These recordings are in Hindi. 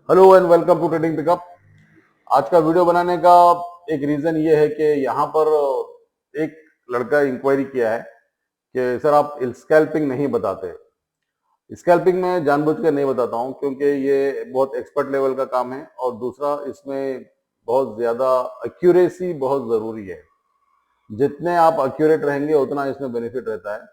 Hello and welcome to trading pickup. आज का वीडियो बनाने का एक रीजन ये है कि यहाँ पर एक लड़का इंक्वायरी किया है कि सर आप स्कैल्पिंग नहीं बताते। स्कैल्पिंग में जानबूझ कर नहीं बताता हूँ क्योंकि ये बहुत एक्सपर्ट लेवल का काम है और दूसरा इसमें बहुत ज्यादा एक्यूरेसी बहुत जरूरी है। जितने आप एक्यूरेट रहेंगे उतना इसमें बेनिफिट रहता है।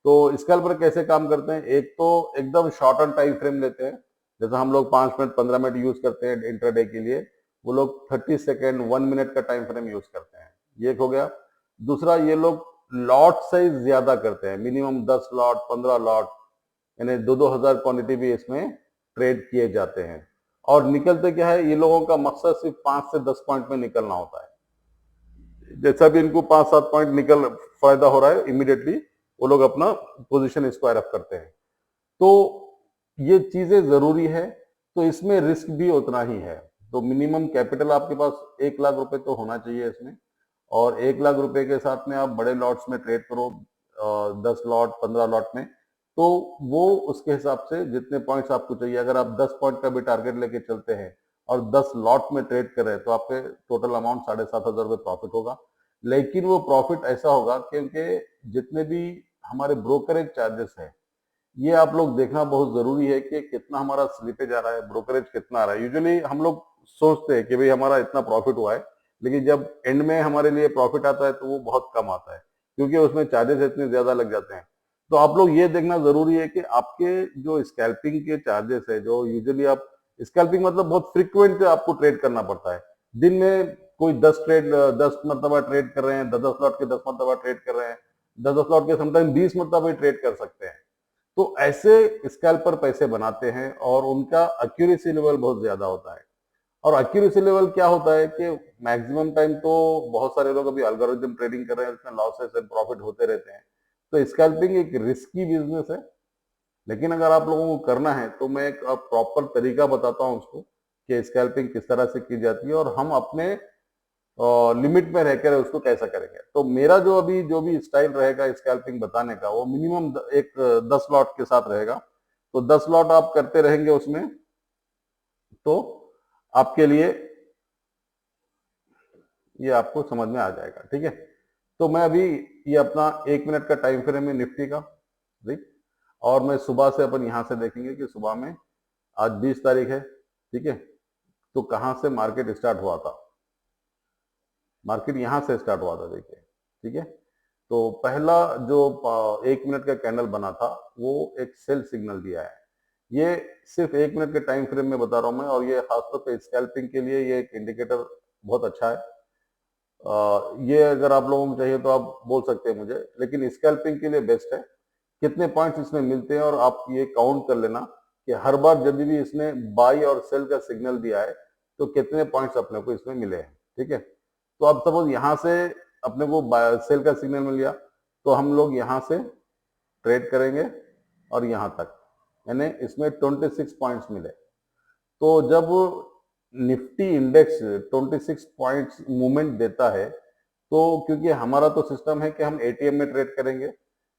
तो स्कैल्पर कैसे काम करते हैं, एक तो एकदम शॉर्ट एंड टाइम फ्रेम लेते हैं। जैसे हम लोग 5 मिनट 15 मिनट यूज करते हैं इंट्राडे के लिए, वो लोग 30 सेकेंड 1 मिनट का टाइम फ्रेम यूज करते हैं। ये एक हो गया। दूसरा, ये लोग लॉट साइज ज्यादा करते हैं, मिनिमम 10 लॉट 15 लॉट, यानी 2-2 हजार क्वांटिटी भी इसमें ट्रेड किए जाते हैं। और निकलते क्या है, ये लोगों का मकसद सिर्फ 5 से 10 पॉइंट में निकलना होता है। जैसा भी इनको 5-7 पॉइंट निकल फायदा हो रहा है, इमीडिएटली वो लोग अपना पोजीशन स्क्वायर अप करते हैं। तो ये चीजें जरूरी है। तो इसमें रिस्क भी उतना ही है। तो मिनिमम कैपिटल आपके पास 1 लाख रुपए तो होना चाहिए इसमें। और 1 लाख रुपए के साथ में आप बड़े लॉट्स में ट्रेड करो, 10 लॉट 15 लॉट में, तो वो उसके हिसाब से जितने पॉइंट्स आपको चाहिए, अगर आप 10 पॉइंट का भी टारगेट लेके चलते हैं और 10 लॉट में ट्रेड कर रहे हैं तो आपके टोटल अमाउंट 7,500 रुपये प्रॉफिट होगा। लेकिन वो प्रॉफिट ऐसा होगा क्योंकि जितने भी हमारे ब्रोकरेज चार्जेस है, ये आप लोग देखना बहुत जरूरी है कि कितना हमारा स्लिपेज आ रहा है, ब्रोकरेज कितना आ रहा है। यूजुअली हम लोग सोचते हैं कि भाई हमारा इतना प्रॉफिट हुआ है, लेकिन जब एंड में हमारे लिए प्रॉफिट आता है तो वो बहुत कम आता है क्योंकि उसमें चार्जेस इतने ज्यादा लग जाते हैं। तो आप लोग ये देखना जरूरी है कि आपके जो स्कैल्पिंग के चार्जेस है, जो यूजुअली आप स्कैल्पिंग मतलब बहुत फ्रिक्वेंट आपको ट्रेड करना पड़ता है। दिन में कोई 10 ट्रेड 10 मरतबा ट्रेड कर रहे हैं, 10-10 लॉट के 10 मरतबा ट्रेड कर रहे हैं, 10-10 लॉट के समटाइम 20 मरतबा भी ट्रेड कर सकते हैं। तो ऐसे स्कैल्पर पैसे बनाते हैं और उनका एक्यूरेसी लेवल बहुत ज्यादा होता है। और एक्यूरेसी लेवल क्या होता है कि मैक्सिमम टाइम तो बहुत सारे लोग अभी अल्गोरिथम ट्रेडिंग कर रहे हैं, उसमें लॉसेस एंड प्रॉफिट होते रहते हैं। तो स्कैल्पिंग एक रिस्की बिजनेस है, लेकिन अगर आप लोगों को करना है तो मैं एक प्रॉपर तरीका बताता हूँ उसको कि स्कैल्पिंग किस तरह से की जाती है और हम अपने लिमिट में रहकर उसको कैसा करेंगे। तो मेरा जो भी स्टाइल रहेगा स्कैल्पिंग बताने का, वो मिनिमम एक 10 लॉट के साथ रहेगा। तो 10 लॉट आप करते रहेंगे उसमें, तो आपके लिए ये आपको समझ में आ जाएगा। ठीक है। तो मैं अभी ये अपना 1 मिनट का टाइम फ्रेम है निफ्टी का, ठीक। और मैं सुबह से अपन यहां से देखेंगे कि सुबह में आज 20 तारीख है, ठीक है। तो कहां से मार्केट स्टार्ट हुआ था। मार्केट यहां से स्टार्ट हुआ था, देखिए, ठीक है। तो पहला जो 1 मिनट का कैंडल बना था, वो एक सेल सिग्नल दिया है। ये सिर्फ 1 मिनट के टाइम फ्रेम में बता रहा हूं मैं, और ये खासतौर पे स्कैल्पिंग के लिए ये एक इंडिकेटर बहुत अच्छा है। ये अगर आप लोगों को चाहिए तो आप बोल सकते हैं मुझे, लेकिन स्कैल्पिंग के लिए बेस्ट है। कितने पॉइंट्स इसमें मिलते हैं और आप ये काउंट कर लेना कि हर बार जब भी इसने बाई और सेल का सिग्नल दिया है तो कितने पॉइंट्स अपने को इसमें मिले हैं। ठीक है। तो अब सपोज यहाँ से अपने को सेल का सिग्नल मिल गया, तो हम लोग यहाँ से ट्रेड करेंगे और यहाँ तक, यानी इसमें 26 पॉइंट्स मिले। तो जब निफ्टी इंडेक्स 26 पॉइंट्स मूवमेंट देता है, तो क्योंकि हमारा तो सिस्टम है कि हम एटीएम में ट्रेड करेंगे,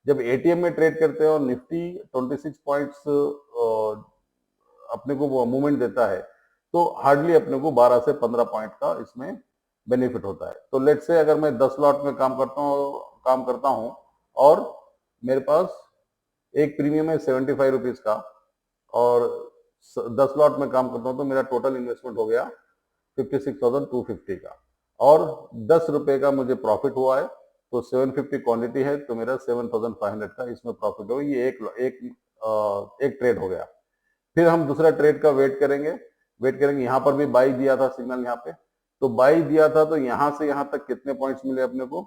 जब एटीएम में ट्रेड करते हैं और निफ्टी 26 पॉइंट्स अपने को मूवमेंट देता है, तो हार्डली अपने को 12 से 15 पॉइंट का इसमें बेनिफिट होता है। तो लेट से अगर मैं 10 लॉट में काम करता हूँ और मेरे पास एक प्रीमियम है 75 रुपीज का, और 10 लॉट में काम करता हूँ तो मेरा टोटल इन्वेस्टमेंट हो गया 56,250 का, और 10 रुपए का मुझे प्रॉफिट हुआ है। तो 750 क्वांटिटी है तो मेरा 7,500 का इसमें प्रॉफिट हो, ये एक ट्रेड हो गया। फिर हम दूसरा ट्रेड का वेट करेंगे। यहाँ पर भी बाई दिया था सिग्नल यहाँ पे, तो बाई दिया था तो यहाँ से यहाँ तक कितने पॉइंट्स मिले अपने को,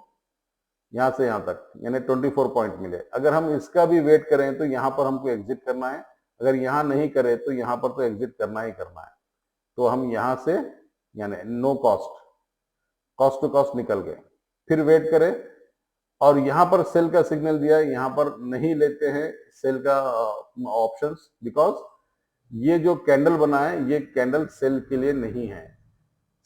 यहाँ से यहाँ तक यानी 24 पॉइंट मिले। अगर हम इसका भी वेट करें तो यहाँ पर हमको एग्जिट करना है, अगर यहाँ नहीं करे तो यहाँ पर तो एग्जिट करना ही करना है। तो हम यहाँ से यानी no cost, cost to cost निकल गए। फिर वेट करें और यहाँ पर सेल का सिग्नल दिया है, यहाँ पर नहीं लेते हैं सेल का ऑप्शंस, बिकॉज ये जो कैंडल बना है ये कैंडल सेल के लिए नहीं है।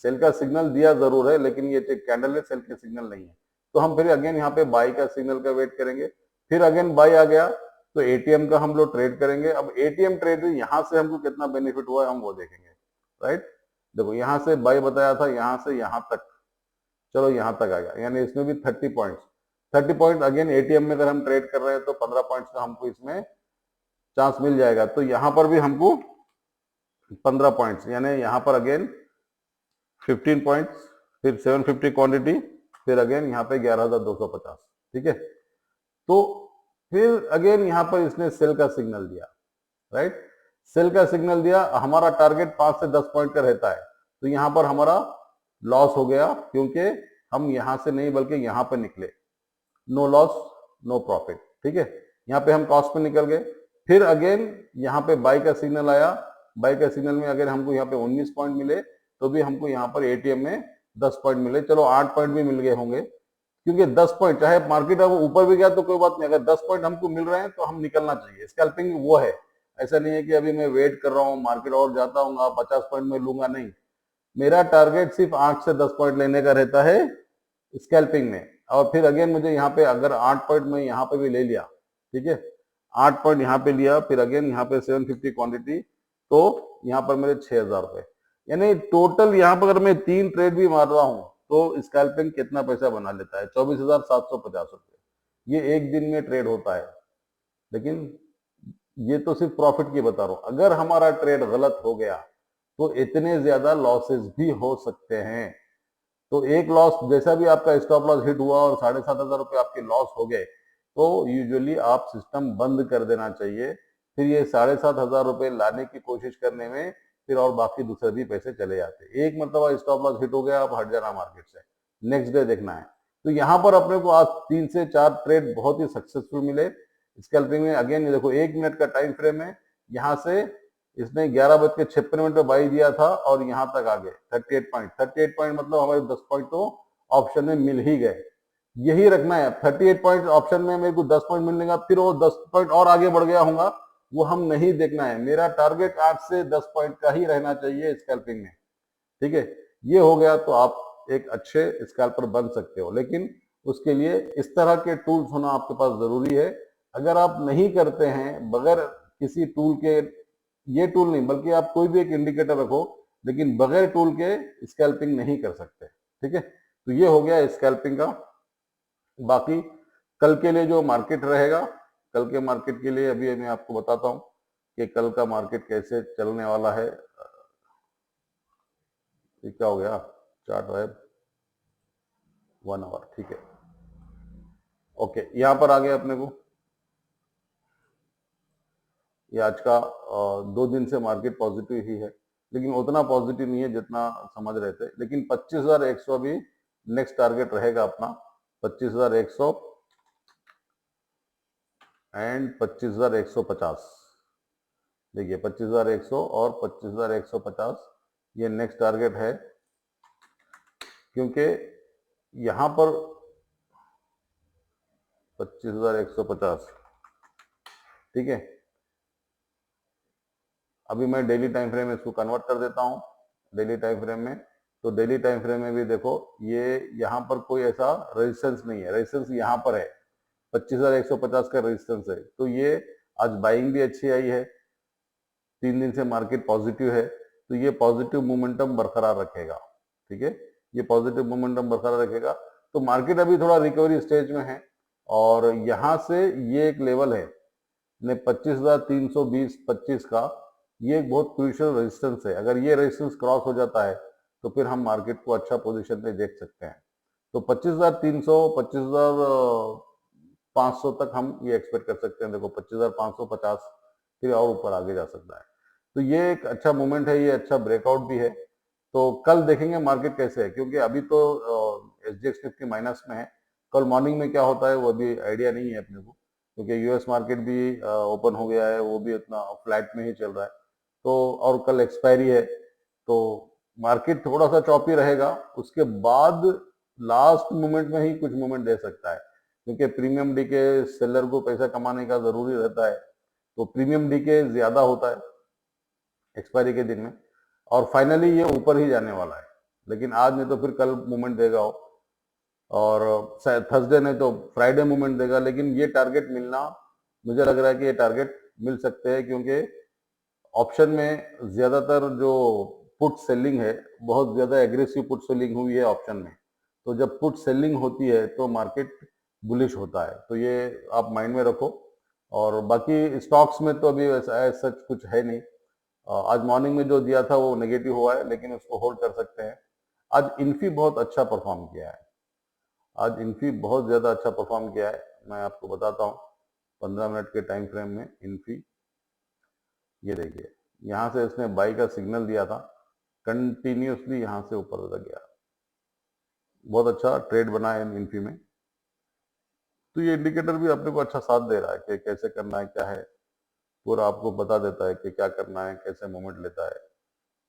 सेल का सिग्नल दिया जरूर है लेकिन ये कैंडल है, सेल के सिग्नल नहीं है। तो हम फिर अगेन यहाँ पे बाई का सिग्नल का वेट करेंगे। फिर अगेन बाई आ गया तो एटीएम का हम लोग ट्रेड करेंगे। अब एटीएम ट्रेड यहाँ से हमको कितना बेनिफिट हुआ है हम वो देखेंगे। राइट। देखो यहाँ से बाई बताया था, यहाँ से यहाँ तक, चलो यहाँ तक आ गया, यानी इसमें भी 30 पॉइंट्स। 30 पॉइंट अगेन एटीएम में अगर हम ट्रेड कर रहे हैं तो 15 पॉइंट्स का हमको इसमें चांस मिल जाएगा। तो यहाँ पर भी हमको 15 पॉइंट्स, यानी यहाँ पर अगेन 15 पॉइंट्स, फिर 750 क्वांटिटी, फिर अगेन यहाँ पे 11,250। ठीक है, तो फिर अगेन यहाँ पर इसने सेल का सिग्नल दिया, राइट। सेल का सिग्नल दिया, हमारा टारगेट 5 से 10 पॉइंट का रहता है, तो यहाँ पर हमारा लॉस हो गया, क्योंकि हम यहाँ से नहीं बल्कि यहाँ पर निकले। No loss no profit. ठीक है, यहाँ पे हम कॉस्ट पे निकल गए। फिर अगेन यहाँ पे बाई का सिग्नल आया, बाई का सिग्नल में अगर हमको यहाँ पे 19 पॉइंट मिले तो भी हमको यहाँ पर एटीएम में 10 पॉइंट मिले, चलो 8 पॉइंट भी मिल गए होंगे, क्योंकि 10 पॉइंट चाहे मार्केट अब ऊपर भी गया तो कोई बात नहीं, अगर 10 पॉइंट हमको मिल रहे हैं तो हम निकलना चाहिए। स्कैल्पिंग वो है, ऐसा नहीं है कि अभी मैं वेट कर रहा हूँ मार्केट और जाता हूँ 50 पॉइंट में लूंगा, नहीं। मेरा टारगेट सिर्फ 8 से 10 पॉइंट लेने का रहता है स्कैल्पिंग में। और फिर अगेन मुझे यहाँ पे अगर 8 पॉइंट में यहाँ पे भी ले लिया, ठीक है, 8 पॉइंट यहाँ पे लिया, फिर अगेन यहाँ पे 750 क्वांटिटी, तो यहाँ पर मेरे 6,000 रुपए, यानी टोटल यहाँ पर अगर मैं 3 ट्रेड भी मार रहा हूँ तो स्कैल्पिंग कितना पैसा बना लेता है, 24,750 रुपए। ये एक दिन में ट्रेड होता है, लेकिन ये तो सिर्फ प्रॉफिट की बता रहा हूं। अगर हमारा ट्रेड गलत हो गया तो इतने ज्यादा लॉसेस भी हो सकते हैं। तो एक लॉस, जैसा भी आपका स्टॉप लॉस हिट हुआ और 7,500 रुपए आपके लॉस हो गए, तो यूजुअली आप सिस्टम बंद कर देना चाहिए। फिर ये 7,500 रुपए लाने की कोशिश करने में फिर और बाकी दूसरे भी पैसे चले जाते। एक मतलब स्टॉप लॉस हिट हो गया, आप हट जाना मार्केट से, नेक्स्ट डे देखना है। तो यहाँ पर अपने को आज 3 से 4 ट्रेड बहुत ही सक्सेसफुल मिले स्कैल्पिंग में। अगेन ये देखो 1 मिनट का टाइम फ्रेम है, यहाँ से इसने 11:56 पे बाई दिया था और यहाँ तक आ गए 38 पॉइंट। 38 पॉइंट मतलब हमारे 10 पॉइंट तो ऑप्शन में मिल ही गए। यही रखना है, 38 पॉइंट ऑप्शन में मेरे को 10 पॉइंट मिलेगा, फिर वो 10 पॉइंट और आगे बढ़ गया होगा, वो हम नहीं देखना है। मेरा टारगेट 8 से 10 पॉइंट का ही रहना चाहिए स्कैल्पिंग में। ठीक है, ये हो गया तो आप एक अच्छे स्कैल्पर बन सकते हो, लेकिन उसके लिए इस तरह के टूल्स होना आपके पास जरूरी है। अगर आप नहीं करते हैं बगैर किसी टूल के, ये टूल नहीं बल्कि आप कोई भी एक इंडिकेटर रखो, लेकिन बगैर टूल के स्कैल्पिंग नहीं कर सकते। ठीक है, तो ये हो गया स्कैल्पिंग का। बाकी कल के लिए जो मार्केट रहेगा, कल के मार्केट के लिए अभी मैं आपको बताता हूं कि कल का मार्केट कैसे चलने वाला है। ये क्या हो गया, चार्ट है 1 आवर। ठीक है, ओके, यहां पर आ गया अपने को। ये आज का 2 दिन से मार्केट पॉजिटिव ही है, लेकिन उतना पॉजिटिव नहीं है जितना समझ रहे थे। लेकिन 25,100 भी नेक्स्ट टारगेट रहेगा अपना, 25,100 एंड 25,150। देखिए 25,100 और 25,150 ये नेक्स्ट टारगेट है, क्योंकि यहां पर 25,150। ठीक है, अभी मैं डेली टाइम फ्रेम में इसको कन्वर्ट कर देता हूं डेली टाइम फ्रेम में। तो डेली टाइम फ्रेम में भी देखो ये यहाँ पर कोई ऐसा रेजिस्टेंस नहीं है, रेजिस्टेंस यहाँ पर है, 25,150 का रेजिस्टेंस है। तो ये आज बाइंग भी अच्छी आई है, 3 दिन से मार्केट पॉजिटिव है, तो ये पॉजिटिव मोमेंटम बरकरार रखेगा। ठीक है, ये पॉजिटिव मोमेंटम बरकरार रखेगा। तो मार्केट अभी थोड़ा रिकवरी स्टेज में है, और यहाँ से ये एक लेवल है 25,320 25 का, ये एक बहुत क्रूशियल रेजिस्टेंस है। अगर ये रेजिस्टेंस क्रॉस हो जाता है तो फिर हम मार्केट को अच्छा पोजीशन पे देख सकते हैं। तो 25,300 25,500 तक हम ये एक्सपेक्ट कर सकते हैं। देखो 25,550, फिर और ऊपर आगे जा सकता है। तो ये एक अच्छा मूवमेंट है, ये अच्छा ब्रेकआउट भी है। तो कल देखेंगे मार्केट कैसे है, क्योंकि अभी तो SGX निफ्टी माइनस में है। कल मॉर्निंग में क्या होता है वो अभी आइडिया नहीं है अपने को, क्योंकि यूएस मार्केट भी ओपन हो गया है, वो भी इतना फ्लैट में ही चल रहा है। तो और कल एक्सपायरी है, तो मार्केट थोड़ा सा चॉपी रहेगा। उसके बाद लास्ट मोमेंट में ही कुछ मोमेंट दे सकता है, क्योंकि प्रीमियम डी के सेलर को पैसा कमाने का जरूरी रहता है, तो प्रीमियम डी के ज्यादा होता है एक्सपायरी के दिन में, और फाइनली ये ऊपर ही जाने वाला है। लेकिन आज नहीं तो फिर कल मूवमेंट देगा वो, और थर्सडे नहीं तो फ्राइडे मूवमेंट देगा। लेकिन ये टारगेट मिलना, मुझे लग रहा है कि ये टारगेट मिल सकते हैं, क्योंकि ऑप्शन में ज्यादातर जो पुट सेलिंग है, बहुत ज्यादा एग्रेसिव पुट सेलिंग हुई है ऑप्शन में। तो जब पुट सेलिंग होती है तो मार्केट बुलिश होता है, तो ये आप माइंड में रखो। और बाकी स्टॉक्स में तो अभी वैसा सच कुछ है नहीं। आज मॉर्निंग में जो दिया था वो नेगेटिव हुआ है, लेकिन उसको होल्ड कर सकते हैं। आज इन्फी बहुत अच्छा परफॉर्म किया है, आज इन्फी बहुत ज्यादा अच्छा परफॉर्म किया है। मैं आपको बताता हूँ 15 मिनट के टाइम फ्रेम में इन्फी, ये देखिए यहाँ से इसने बाई का सिग्नल दिया था, कंटिन्यूसली यहाँ से ऊपर तक गया, बहुत अच्छा ट्रेड बना है इन्फी में। तो ये इंडिकेटर भी अपने को अच्छा साथ दे रहा है कि कैसे करना है, क्या है, पूरा आपको बता देता है कि क्या करना है, कैसे मूवमेंट लेता है।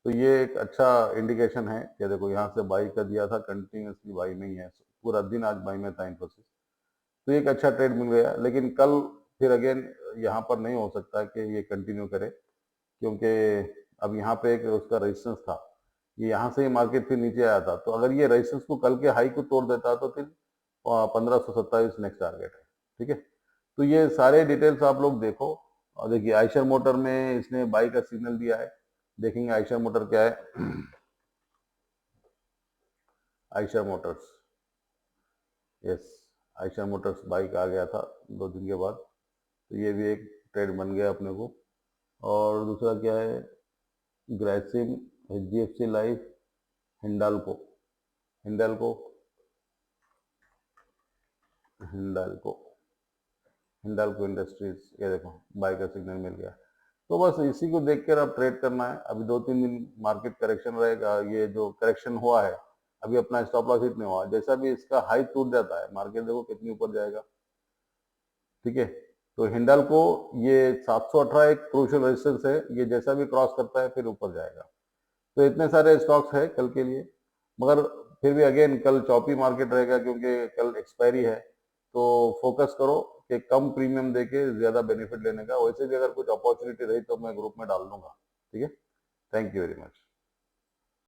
तो ये एक अच्छा इंडिकेशन है कि देखो यहाँ से बाई का दिया था, कंटिन्यूसली बाई में ही है, पूरा दिन आज बाई में था इन्फोसिस। तो एक अच्छा ट्रेड मिल गया, लेकिन कल फिर अगेन यहाँ पर नहीं हो सकता है कि ये कंटिन्यू करे, क्योंकि अब यहाँ पे एक उसका रेजिस्टेंस था, ये यहाँ से ही मार्केट फिर नीचे आया था। तो अगर ये रेजिस्टेंस को कल के हाई को तोड़ देता तो फिर 1527 नेक्स्ट टारगेट है। ठीक है, तो ये सारे डिटेल्स आप लोग देखो। और देखिए आयशर मोटर में इसने बाई का सिग्नल दिया है, देखेंगे आयशर मोटर क्या है। Eicher motors, yes, Eicher motors bike आ गया था 2 दिन के बाद, तो ये भी एक ट्रेड बन गया अपने को। और दूसरा क्या है, Grasim, HDFC life, Hindalco, Hindalco, Hindalco, Hindalco industries, ये देखो बाय का सिग्नल मिल गया। तो बस इसी को देख कर अब ट्रेड करना है। अभी 2-3 दिन मार्केट करेक्शन रहेगा, ये जो करेक्शन हुआ है अभी अपना स्टॉप लॉस हिट नहीं हुआ, जैसा भी इसका हाई टूट जाता है मार्केट देखो कितनी ऊपर जाएगा। ठीक है, तो हिंडाल्को ये 718 एक क्रूशियल रेजिस्टेंस है, ये जैसा भी क्रॉस करता है फिर ऊपर जाएगा। तो इतने सारे स्टॉक्स है कल के लिए, मगर फिर भी अगेन कल चौपी मार्केट रहेगा क्योंकि कल एक्सपायरी है। तो फोकस करो कि कम प्रीमियम देके ज्यादा बेनिफिट लेने का। वैसे भी अगर कुछ अपॉर्चुनिटी रही तो मैं ग्रुप में डाल दूंगा। ठीक है, थैंक यू वेरी मच।